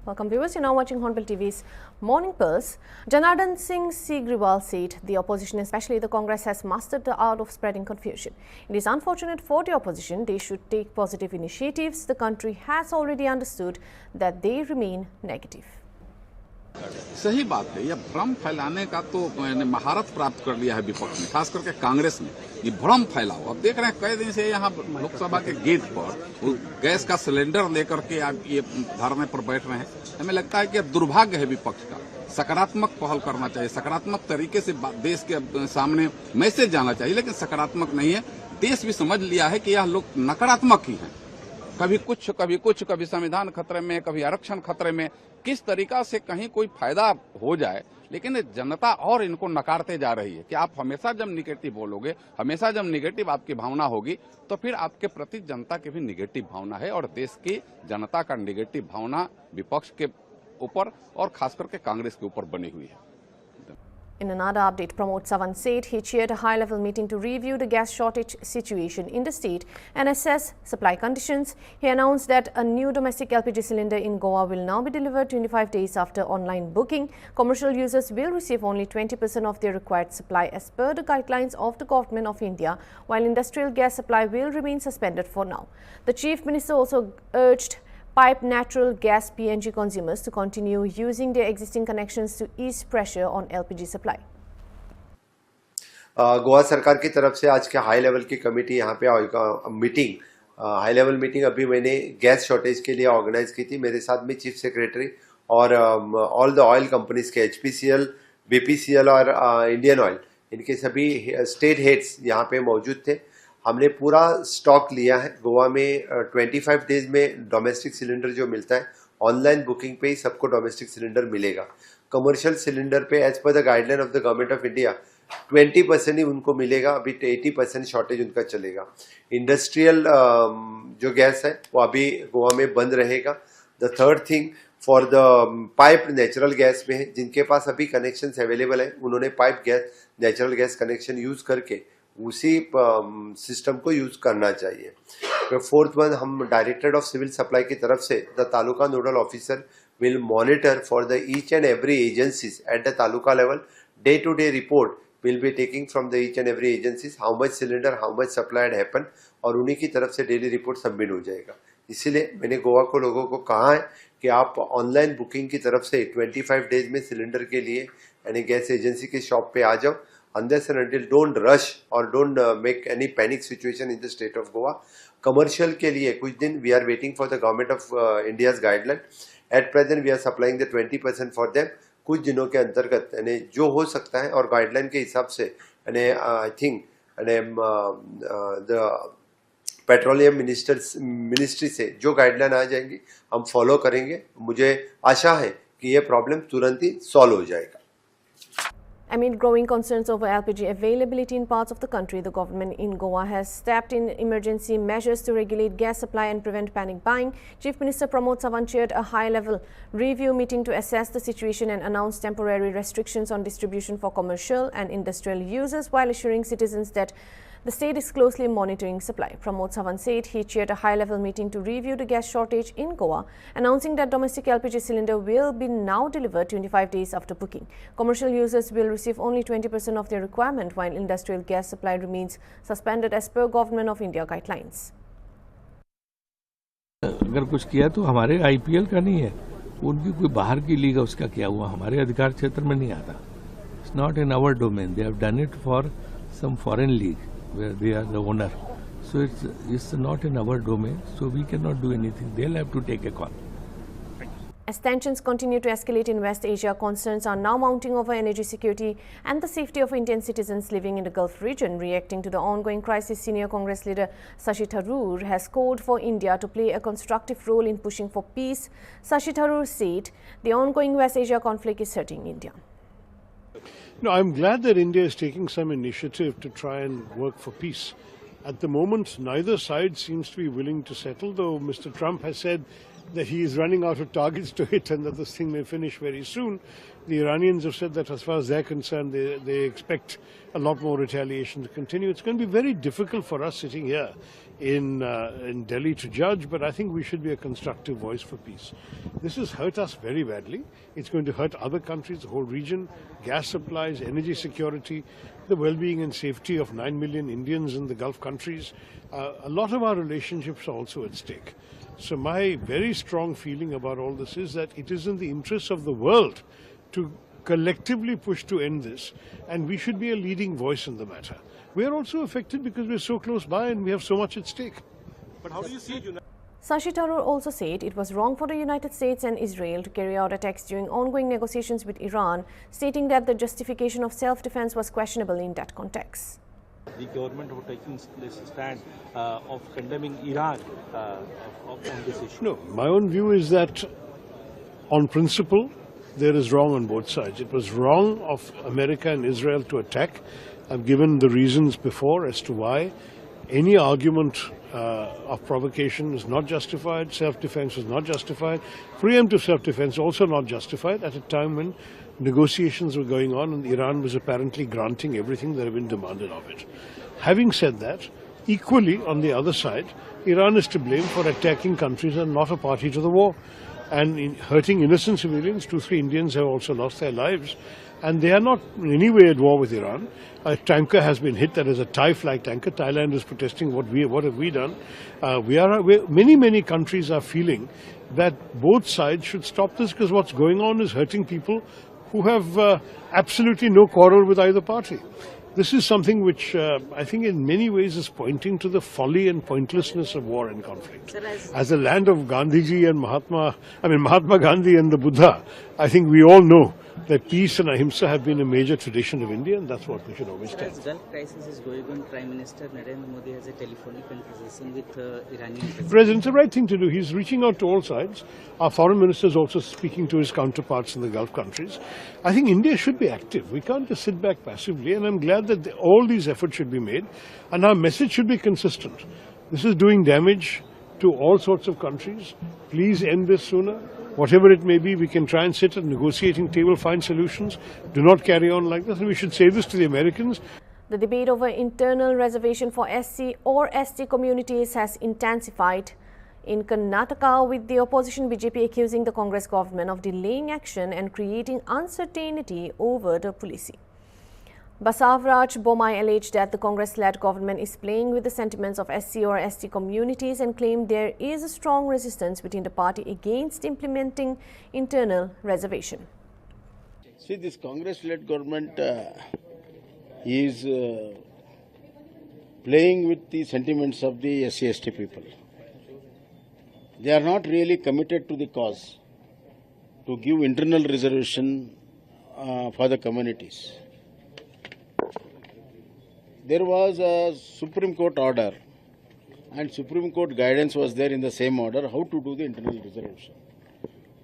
Welcome viewers, you're now watching Hornbill TV's Morning Pulse. Janardhan Singh Sigriwal said the opposition, especially the Congress, has mastered the art of spreading confusion. It is unfortunate for the opposition. They should take positive initiatives. The country has already understood that they remain negative. सही बात है, यह भ्रम फैलाने का तो मैंने महारत प्राप्त कर लिया है विपक्ष ने, खास करके कांग्रेस ने। ये भ्रम फैलाओ। अब देख रहे हैं कई दिन से यहाँ लोकसभा के गेट पर गैस का सिलेंडर लेकर के आप ये धरने पर बैठ रहे हैं। हमें लगता है कि दुर्भाग्य है विपक्ष का। सकारात्मक पहल करना चाहिए, सकारात्मक तरीके से देश के सामने मैसेज जाना चाहिए, लेकिन सकारात्मक नहीं है। देश भी समझ लिया है कि यह लोग नकारात्मक ही हैं। कभी कुछ, कभी संविधान खतरे में, कभी आरक्षण खतरे में। किस तरीका से कहीं कोई फायदा हो जाए, लेकिन जनता और इनको नकारते जा रही है कि आप हमेशा जब निगेटिव बोलोगे, हमेशा जब निगेटिव आपकी भावना होगी, तो फिर आपके प्रति जनता की भी निगेटिव भावना है और देश की जनता का निगेटिव भावना विपक्ष के ऊपर और खास करके कांग्रेस के ऊपर बनी हुई है। In another update, Pramod Sawant said he chaired a high-level meeting to review the gas shortage situation in the state and assess supply conditions. He announced that a new domestic LPG cylinder in Goa will now be delivered 25 days after online booking. Commercial users will receive only 20% of their required supply as per the guidelines of the Government of India, while industrial gas supply will remain suspended for now. The Chief Minister also urged pipe natural gas PNG consumers to continue using their existing connections to ease pressure on LPG supply. Goa सरकार की तरफ से आज के high level की committee यहाँ पे meeting, high level meeting अभी मैंने गैस शॉर्टेज के लिए ऑर्गेनाइज की थी। मेरे साथ में चीफ सेक्रेटरी और ऑल द ऑयल कंपनीज के HPCL, BPCL और इंडियन ऑयल, इनके सभी स्टेट हेड्स यहाँ पे मौजूद थे। हमने पूरा स्टॉक लिया है। गोवा में 25 डेज में डोमेस्टिक सिलेंडर जो मिलता है, ऑनलाइन बुकिंग पे ही सबको डोमेस्टिक सिलेंडर मिलेगा। कमर्शियल सिलेंडर पे as per the guideline of the government of India 20% ही उनको मिलेगा। अभी 80% शॉर्टेज उनका चलेगा। इंडस्ट्रियल जो गैस है वो अभी गोवा में बंद रहेगा। The third thing for the pipe natural gas में है, जिनके पास अभी कनेक्शंस अवेलेबल है, उन्होंने pipe gas natural gas connection use करके उसी सिस्टम को यूज करना चाहिए। फोर्थ वन, हम डायरेक्टरेट ऑफ सिविल सप्लाई की तरफ से the taluka nodal officer will monitor for the each and every agencies at the taluka level. Day to day report will be taking from the each and every agencies how much cylinder, how much supply had happen, और उन्हीं की तरफ से daily report submit हो जाएगा। इसीलिए मैंने गोवा को लोगों को कहा है कि आप ऑनलाइन बुकिंग की तरफ से 25 डेज में सिलेंडर के लिए यानी गैस एजेंसी के शॉप पे आ जाओ। Unless and until, don't rush or don't make any panic situation in the state of Goa. Commercial के लिए कुछ दिन we are waiting for the government of India's guideline. At present we are supplying the 20% for them. कुछ दिनों के अंतर्गत यानी जो हो सकता है और गाइडलाइन के हिसाब से यानी I think the petroleum ministry से जो गाइडलाइन आ जाएंगी हम फॉलो करेंगे। मुझे आशा है कि ये प्रॉब्लम तुरंत ही सॉल्व हो जाएगा। Amid growing concerns over LPG availability in parts of the country, the government in Goa has stepped in emergency measures to regulate gas supply and prevent panic buying. Chief Minister Pramod Sawant chaired a high-level review meeting to assess the situation and announce temporary restrictions on distribution for commercial and industrial users while assuring citizens that the state is closely monitoring supply. Pramod Sawant said he chaired a high-level meeting to review the gas shortage in Goa, announcing that domestic LPG cylinder will be now delivered 25 days after booking. Commercial users will receive only 20% of their requirement, while industrial gas supply remains suspended as per Government of India guidelines. अगर कुछ किया तो हमारे IPL का नहीं है, उनकी कोई बाहर की लीग है, उसका क्या हुआ, हमारे अधिकार क्षेत्र में नहीं आता। It's not in our domain. They have done it for some foreign league where they are the owner. So it's not in our domain, so we cannot do anything. They'll have to take a call. As tensions continue to escalate in West Asia, concerns are now mounting over energy security and the safety of Indian citizens living in the Gulf region. Reacting to the ongoing crisis, senior Congress leader Shashi Tharoor has called for India to play a constructive role in pushing for peace. Shashi Tharoor said the ongoing West Asia conflict is hurting India. No, I'm glad that India is taking some initiative to try and work for peace. At the moment, neither side seems to be willing to settle, though Mr. Trump has said that he is running out of targets to hit and that this thing may finish very soon. The Iranians have said that as far as they're concerned, they expect a lot more retaliation to continue. It's going to be very difficult for us sitting here in Delhi to judge, but I think we should be a constructive voice for peace. This has hurt us very badly. It's going to hurt other countries, the whole region, gas supplies, energy security, the well-being and safety of 9 million Indians in the Gulf countries. A lot of our relationships are also at stake. So my very strong feeling about all this is that it is in the interests of the world to collectively push to end this, and we should be a leading voice in the matter. We are also affected because we're so close by and we have so much at stake. But how do you see Shashi Tharoor also said it was wrong for the United States and Israel to carry out attacks during ongoing negotiations with Iran, stating that the justification of self-defense was questionable in that context. the government were taking this stand of condemning Iran on this issue? No, my own view is that on principle, there is wrong on both sides. It was wrong of America and Israel to attack. I've given the reasons before as to why. Any argument of provocation is not justified, self-defense is not justified, preemptive self-defense also not justified at a time when negotiations were going on and Iran was apparently granting everything that had been demanded of it. Having said that, equally on the other side, Iran is to blame for attacking countries and not a party to the war, and in hurting innocent civilians. 2-3 Indians have also lost their lives, and they are not in any way at war with Iran. A tanker has been hit, that is a Thai flag tanker. Thailand is protesting what have we done. Many countries are feeling that both sides should stop this, because what's going on is hurting people who have absolutely no quarrel with either party. This is something which I think in many ways is pointing to the folly and pointlessness of war and conflict. As a land of Gandhiji and Mahatma Gandhi and the Buddha, I think we all know that peace and ahimsa have been a major tradition of India, and that's what we should always stand. As Gulf crisis is going on, Prime Minister Narendra Modi has a telephonic conversation with Iranian president. President's the right thing to do. He's reaching out to all sides. Our foreign minister is also speaking to his counterparts in the Gulf countries. I think India should be active. We can't just sit back passively, and I'm glad that all these efforts should be made, and our message should be consistent. This is doing damage to all sorts of countries. Please end this sooner. Whatever it may be, we can try and sit at the negotiating table, find solutions. Do not carry on like this, and we should say this to the Americans. The debate over internal reservation for SC or ST communities has intensified in Karnataka, with the opposition BJP accusing the Congress government of delaying action and creating uncertainty over the policy. Basavaraj Bommai alleged that the Congress-led government is playing with the sentiments of SC or ST communities and claimed there is a strong resistance within the party against implementing internal reservation. See, this Congress-led government is playing with the sentiments of the SC/ST people. They are not really committed to the cause to give internal reservation for the communities. There was a Supreme Court order, and Supreme Court guidance was there in the same order how to do the internal reservation.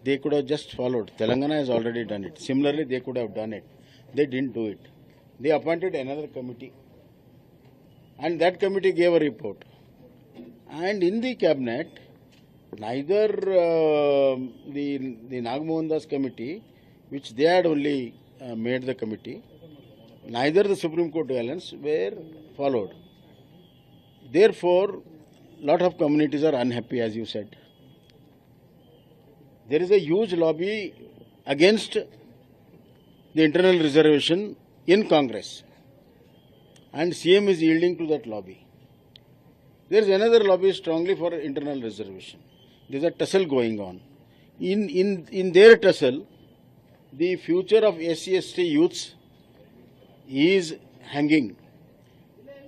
They could have just followed. Telangana has already done it. Similarly, they could have done it. They didn't do it. They appointed another committee, and that committee gave a report. And in the cabinet, neither the Nagmohan Das committee, which they had only made the committee, neither the Supreme Court guidelines were followed. Therefore, lot of communities are unhappy, as you said. There is a huge lobby against the internal reservation in Congress, and CM is yielding to that lobby. There is another lobby strongly for internal reservation. There is a tussle going on. In their tussle, the future of SC/ST youths is hanging.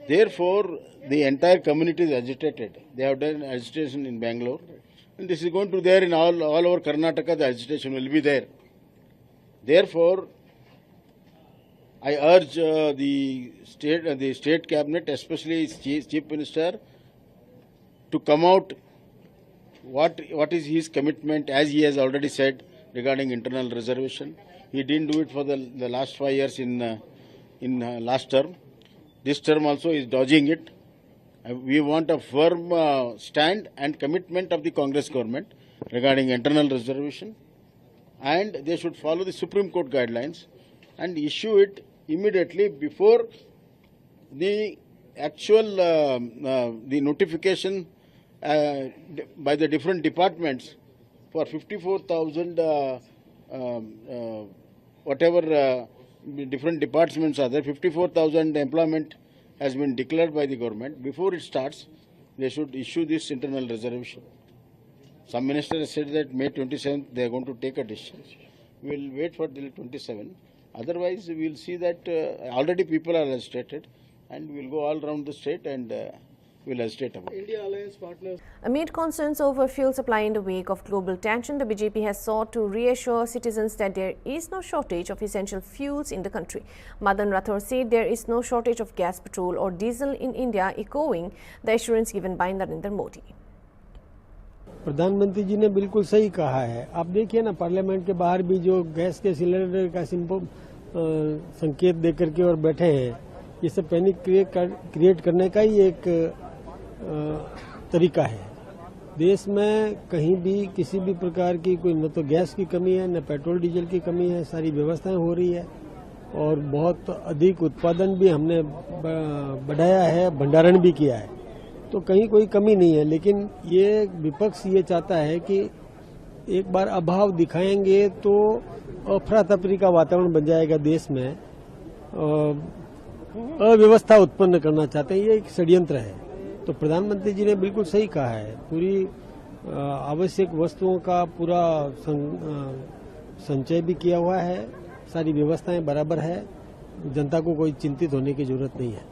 Therefore, the entire community is agitated. They have done agitation in Bangalore, and this is going to be there in all over Karnataka. The agitation will be there. Therefore, I urge the state cabinet, especially chief minister, to come out. What is his commitment, as he has already said, regarding internal reservation? He didn't do it for the last 5 years in last term. This term also is dodging it. We want a firm stand and commitment of the Congress government regarding internal reservation, and they should follow the Supreme Court guidelines and issue it immediately before the actual the notification by the different departments for 54,000 whatever different departments are there, 54,000 employment has been declared by the government. Before it starts, they should issue this internal reservation. Some minister has said that May 27th they are going to take a decision. We will wait for till 27. Otherwise, we will see that already people are agitated, and we will go all around the state and will agitate about it. Amid concerns over fuel supply in the wake of global tension, the BJP has sought to reassure citizens that there is no shortage of essential fuels in the country. Madan Rathore said there is no shortage of gas, petrol or diesel in India, echoing the assurance given by Narendra Modi. प्रधानमंत्री जी ने बिल्कुल सही कहा है। आप देखिए ना, parliament के बाहर भी जो गैस के सिलेंडर का संकेत देकर के और बैठे हैं, ये सब पैनिक क्रिएट करने का ही एक तरीका है। देश में कहीं भी किसी भी प्रकार की कोई न तो गैस की कमी है, न पेट्रोल डीजल की कमी है, सारी व्यवस्थाएं हो रही है और बहुत अधिक उत्पादन भी हमने बढ़ाया है, भंडारण भी किया है, तो कहीं कोई कमी नहीं है। लेकिन ये विपक्ष ये चाहता है कि एक बार अभाव दिखाएंगे तो अफरा तफरी का वातावरण बन जाएगा देश में, अव्यवस्था उत्पन्न करना चाहते हैं। ये एक षड्यंत्र है। तो प्रधानमंत्री जी ने बिल्कुल सही कहा है, पूरी आवश्यक वस्तुओं का पूरा संचय भी किया हुआ है, सारी व्यवस्थाएं बराबर है, जनता को कोई चिंतित होने की जरूरत नहीं है।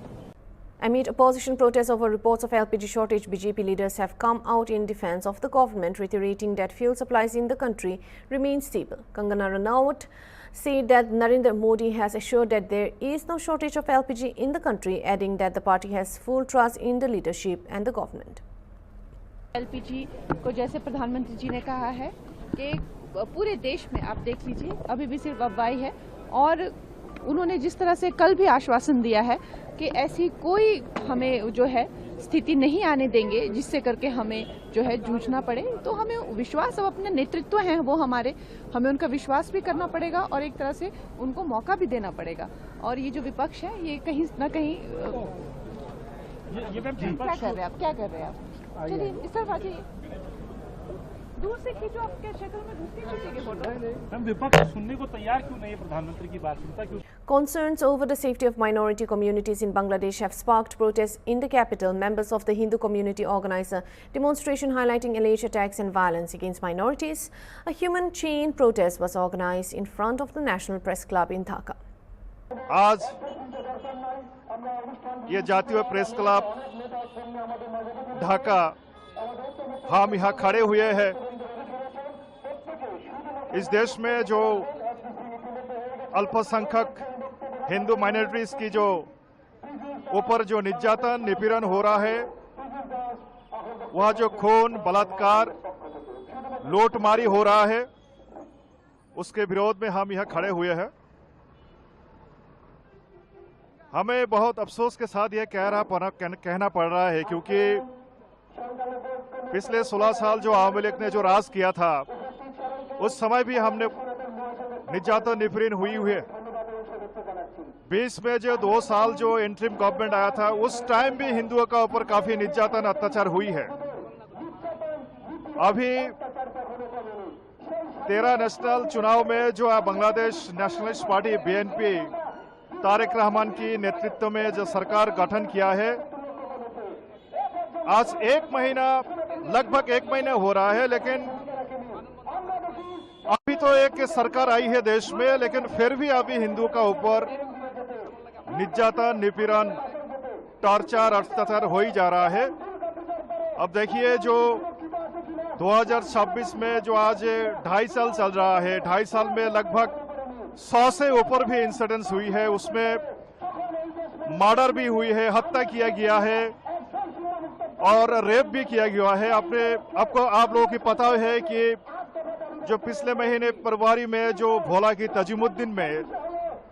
Amid opposition protests over reports of LPG shortage, BJP leaders have come out in defense of the government, reiterating that fuel supplies in the country remain stable. Kangana Ranaut said that Narendra Modi has assured that there is no shortage of LPG in the country, adding that the party has full trust in the leadership and the government. LPG को जैसे प्रधानमंत्री जी ने कहा है कि पूरे देश में आप देख लीजिए अभी भी सिर्फ अफवाह है, और उन्होंने जिस तरह से कल भी आश्वासन दिया है कि ऐसी कोई हमें जो है स्थिति नहीं आने देंगे जिससे करके हमें जो है जूझना पड़े। तो हमें विश्वास, अब अपने नेतृत्व हैं वो हमारे, हमें उनका विश्वास भी करना पड़ेगा और एक तरह से उनको मौका भी देना पड़ेगा। और ये जो विपक्ष है ये कहीं ना कहीं क्या कर रहे हैं आप, क्या कर रहे हैं आप? चलिए इस तरफ आ जाइए, दूर से खींचो, आपके शक्ल में घुसती खींचेगी फोटो। हम विपक्ष सुनने को तैयार क्यों नहीं है? प्रधानमंत्री की बात सुनता क्यों? Concerns over the safety of minority communities in Bangladesh have sparked protests in the capital. Members of the Hindu community organize a demonstration highlighting alleged attacks and violence against minorities. A human chain protest was organized in front of the National Press Club in Dhaka. आज ये जातीय press club Dhaka हम यहाँ खड़े हुए हैं। इस देश में जो अल्पसंख्यक हिंदू माइनॉरिटीज की जो ऊपर जो निर्यातन निपीड़न हो रहा है, वह जो खून, बलात्कार, लूटमारी हो रहा है, उसके विरोध में हम यहाँ खड़े हुए हैं। हमें बहुत अफसोस के साथ यह कहना पड़ रहा है क्योंकि पिछले 16 साल जो आवामी लीग ने जो राज किया था, उस समय भी हमने निर्यातन निपीड़न हुई है। बीच में जो 2 साल जो इंटरिम गवर्नमेंट आया था, उस टाइम भी हिंदुओं का ऊपर काफी निर्यातन अत्याचार हुई है। अभी 13 नेशनल चुनाव में जो Bangladesh nationalist party BNP Tariq Rahman की नेतृत्व में जो सरकार गठन किया है, आज लगभग एक महीना हो रहा है, लेकिन अभी तो एक सरकार आई है देश में, लेकिन फिर भी अभी हिंदुओं का ऊपर निर्यातन, निपीड़न, टॉर्चर, अत्याचार हो ही जा रहा है। अब देखिए जो 2026 में जो आज 2.5 साल चल रहा है, 2.5 साल में लगभग 100 से ऊपर भी इंसिडेंट्स हुई है, उसमें मर्डर भी हुई है, हत्या किया गया है और रेप भी किया गया है। आप लोगों की पता है कि जो पिछले महीने फरवरी में जो भोला की तजीमुद्दीन में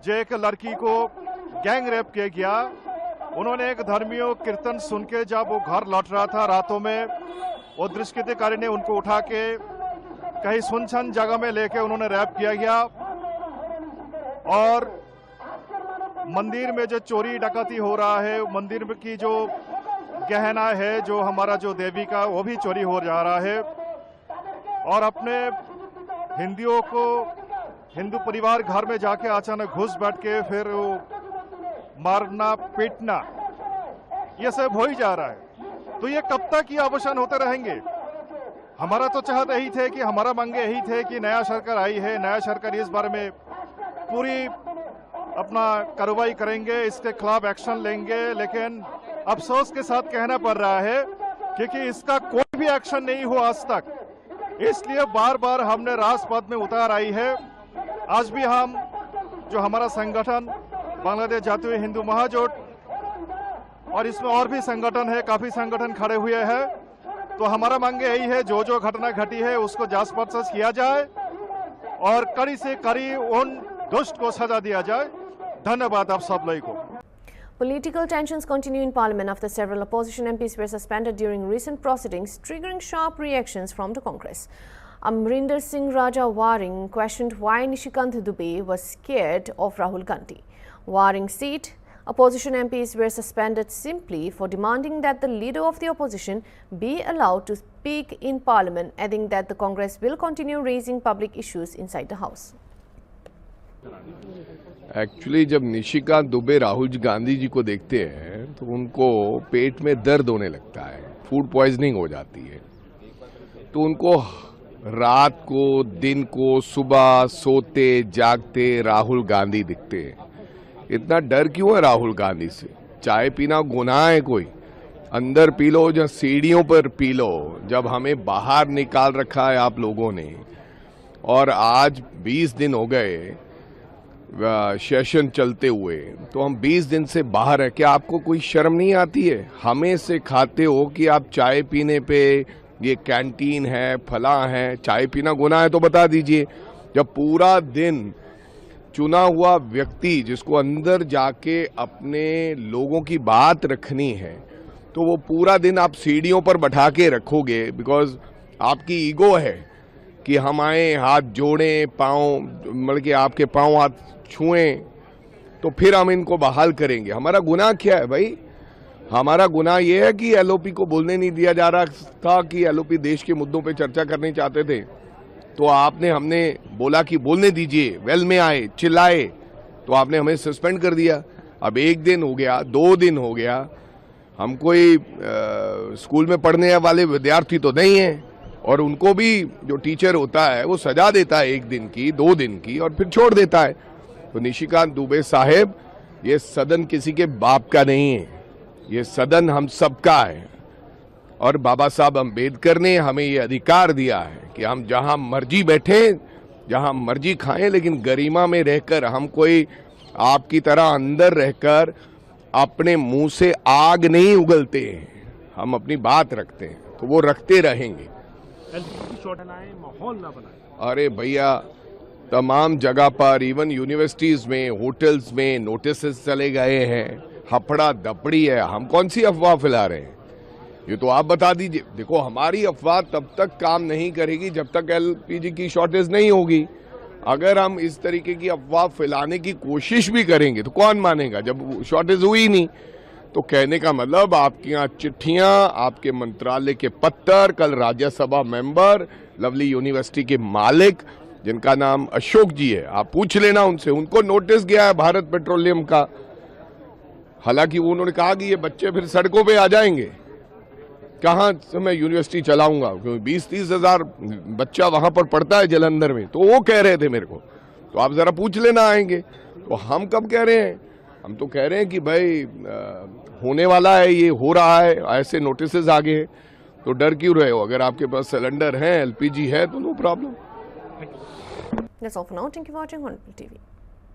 जो एक लड़की को गैंग रेप किया गया, उन्होंने एक धर्मियों कीर्तन सुन के जब वो घर लौट रहा था रातों में, वो दुष्कृतिकारी ने उनको उठा के कहीं सुनसान जगह में लेके उन्होंने रैप किया गया और मंदिर में जो चोरी डकैती हो रहा है, मंदिर में की जो गहना है, जो हमारा जो देवी का, वो भी चोरी हो जा रहा है और अपने हिंदुओं को, हिंदू परिवार घर में जाके अचानक घुस बैठ के फिर मारना पीटना, ये सब हो ही जा रहा है। तो ये कब तक ये अवसान होते रहेंगे? हमारा तो चाहते ही थे कि हमारा मांगे यही थे कि नया सरकार आई है, नया सरकार इस बारे में पूरी अपना कार्रवाई करेंगे, इसके खिलाफ एक्शन लेंगे, लेकिन अफसोस के साथ कहना पड़ रहा है क्योंकि इसका कोई भी एक्शन नहीं हुआ आज तक। इसलिए बार बार हमने राजपथ में उतार आई है। आज भी हम जो हमारा संगठन बांग्लादेश जातीय हिंदू महाजोट और इसमें और भी संगठन है, काफी संगठन खड़े हुए हैं, तो हमारा मांगे यही है जो जो घटना घटी है उसको जांच पड़ताल किया जाए और कड़ी से कड़ी उन दुष्ट को सजा दिया जाए। धन्यवाद आप सब लोगों को। Political tensions continue in Parliament after several opposition MPs were suspended during recent proceedings, triggering sharp reactions from the Congress. Amrinder Singh Raja Waring questioned why Nishikant Dubey was scared of Rahul Gandhi. Waring said opposition MPs were suspended simply for demanding that the leader of the opposition be allowed to speak in Parliament, adding that the Congress will continue raising public issues inside the House. Actually जब निशिकांत दुबे राहुल गांधी जी को देखते हैं तो उनको पेट में दर्द होने लगता है, फूड पॉइजनिंग हो जाती है। तो उनको रात को, दिन को, सुबह सोते जागते राहुल गांधी दिखते हैं। इतना डर क्यों है राहुल गांधी से? चाय पीना गुनाह है कोई? अंदर पी लो, जब सीढ़ियों पर पी लो। जब हमें बाहर निकाल रखा है आप लोगों ने, और आज 20 दिन हो गए सेशन चलते हुए, तो हम 20 दिन से बाहर है। क्या आपको कोई शर्म नहीं आती है? हमें से खाते हो कि आप चाय पीने पे ये कैंटीन है, फला है। चाय पीना गुनाह है तो बता दीजिए। जब पूरा दिन चुना हुआ व्यक्ति जिसको अंदर जाके अपने लोगों की बात रखनी है, तो वो पूरा दिन आप सीढ़ियों पर बैठा के रखोगे बिकॉज आपकी ईगो है कि हम आए, हाथ जोड़ें, पाँव मतलब कि आपके पाँव हाथ छुएं, तो फिर हम इनको बहाल करेंगे। हमारा गुनाह क्या है भाई? हमारा गुनाह ये है कि एलओपी को बोलने नहीं दिया जा रहा था कि एलओपी देश के मुद्दों पे चर्चा करनी चाहते थे, तो हमने बोला कि बोलने दीजिए, वेल में आए, चिल्लाए, तो आपने हमें सस्पेंड कर दिया। अब 1 दिन हो गया, 2 दिन हो गया, हम कोई स्कूल में पढ़ने वाले विद्यार्थी तो नहीं है, और उनको भी जो टीचर होता है वो सजा देता है 1 दिन की, 2 दिन की, और फिर छोड़ देता है। तो निशिकांत दुबे साहेब, ये सदन किसी के बाप का नहीं है, ये सदन हम सबका है। और बाबा साहब अम्बेडकर ने हमें ये अधिकार दिया है कि हम जहां मर्जी बैठे, जहां मर्जी खाएं, लेकिन गरिमा में रहकर, हम कोई आपकी तरह अंदर रहकर अपने मुंह से आग नहीं उगलते हैं, हम अपनी बात रखते हैं, तो वो रखते रहेंगे। माहौल ना बनाए। अरे भैया, तमाम जगह पर, इवन यूनिवर्सिटीज में, होटल्स में नोटिस चले गए हैं, हफड़ा दपड़ी है। हम कौन सी अफवाह फैला रहे हैं? ये तो आप बता दीजिए। देखो, हमारी अफवाह तब तक काम नहीं करेगी जब तक एलपीजी की शॉर्टेज नहीं होगी। अगर हम इस तरीके की अफवाह फैलाने की कोशिश भी करेंगे तो कौन मानेगा जब शॉर्टेज हुई नहीं? तो कहने का मतलब, आपके यहाँ चिट्ठियां, आपके मंत्रालय के पत्र, कल राज्यसभा मेंबर, लवली यूनिवर्सिटी के मालिक जिनका नाम अशोक जी है, आप पूछ लेना उनसे, उनको नोटिस गया है भारत पेट्रोलियम का। हालांकि उन्होंने कहा कि ये बच्चे फिर सड़कों पे आ जाएंगे, कहाँ से मैं यूनिवर्सिटी चलाऊंगा, क्योंकि 20-30 हजार बच्चा वहां पर पढ़ता है जलंधर में। तो वो कह रहे थे मेरे को, तो आप जरा पूछ लेना आएंगे। तो हम कब कह रहे हैं? हम तो कह रहे हैं कि भाई होने वाला है, ये हो रहा है, ऐसे नोटिस आ गए, तो डर क्यों रहे हो? अगर आपके पास सिलेंडर है, एलपीजी है, तो no problem. That's all for now. Thank you for watching Hornbill TV.